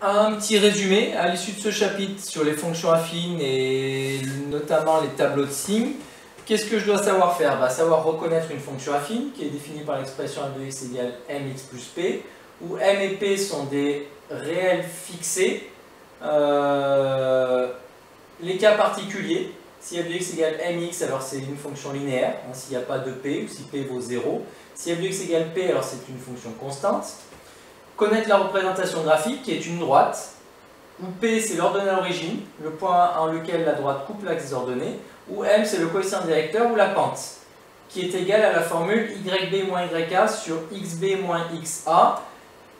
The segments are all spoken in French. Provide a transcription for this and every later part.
Un petit résumé à l'issue de ce chapitre sur les fonctions affines et notamment les tableaux de signes. Qu'est-ce que je dois savoir faire? Savoir reconnaître une fonction affine qui est définie par l'expression f de x égale mx plus p, où m et p sont des réels fixés. Les cas particuliers, si f de x égale mx, alors c'est une fonction linéaire, hein, s'il n'y a pas de p ou si p vaut 0. Si f de x égale p, alors c'est une fonction constante. Connaître la représentation graphique qui est une droite, où P c'est l'ordonnée à l'origine, le point en lequel la droite coupe l'axe des ordonnées, où M c'est le coefficient directeur ou la pente, qui est égal à la formule YB moins YA sur XB moins XA,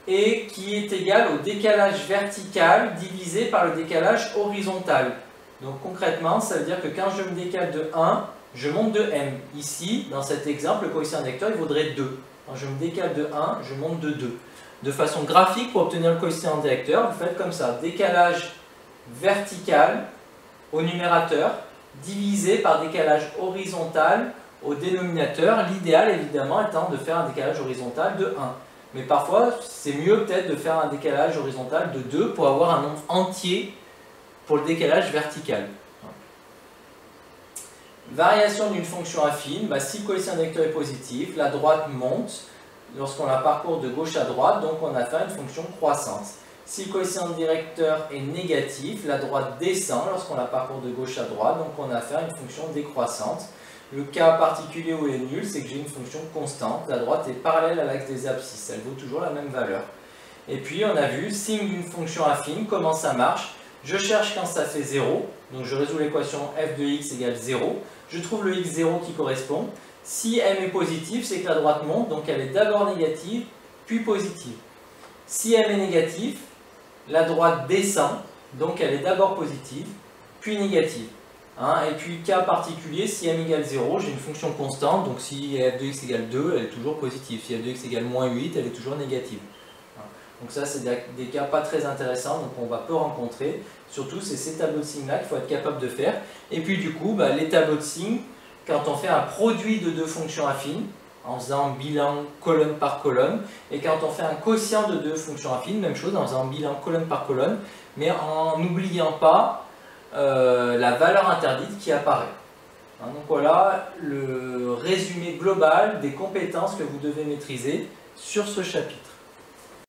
et qui est égal au décalage vertical divisé par le décalage horizontal. Donc concrètement, ça veut dire que quand je me décale de 1, je monte de M. Ici, dans cet exemple, le coefficient directeur il vaudrait 2. Quand je me décale de 1, je monte de 2. De façon graphique, pour obtenir le coefficient directeur, vous faites comme ça, décalage vertical au numérateur, divisé par décalage horizontal au dénominateur, l'idéal évidemment étant de faire un décalage horizontal de 1. Mais parfois, c'est mieux peut-être de faire un décalage horizontal de 2 pour avoir un nombre entier pour le décalage vertical. Variation d'une fonction affine, si le coefficient directeur est positif, la droite monte lorsqu'on la parcourt de gauche à droite, donc on a fait une fonction croissante. Si le coefficient directeur est négatif, la droite descend lorsqu'on la parcourt de gauche à droite, donc on a fait une fonction décroissante. Le cas particulier où elle est nulle, c'est que j'ai une fonction constante, la droite est parallèle à l'axe des abscisses, elle vaut toujours la même valeur. Et puis on a vu, signe d'une fonction affine, comment ça marche. Je cherche quand ça fait 0, donc je résous l'équation f de x égale 0, je trouve le x0 qui correspond. Si m est positif, c'est que la droite monte, donc elle est d'abord négative, puis positive. Si m est négatif, la droite descend, donc elle est d'abord positive, puis négative. Et puis cas particulier, si m égale 0, j'ai une fonction constante, donc si f de x égale 2, elle est toujours positive. Si f de x égale moins 8, elle est toujours négative. Donc ça, c'est des cas pas très intéressants, donc on va peu rencontrer. Surtout, c'est ces tableaux de signes-là qu'il faut être capable de faire. Et puis du coup, les tableaux de signes, quand on fait un produit de deux fonctions affines, en faisant bilan colonne par colonne, et quand on fait un quotient de deux fonctions affines, même chose, en faisant bilan colonne par colonne, mais en n'oubliant pas la valeur interdite qui apparaît. Donc voilà le résumé global des compétences que vous devez maîtriser sur ce chapitre.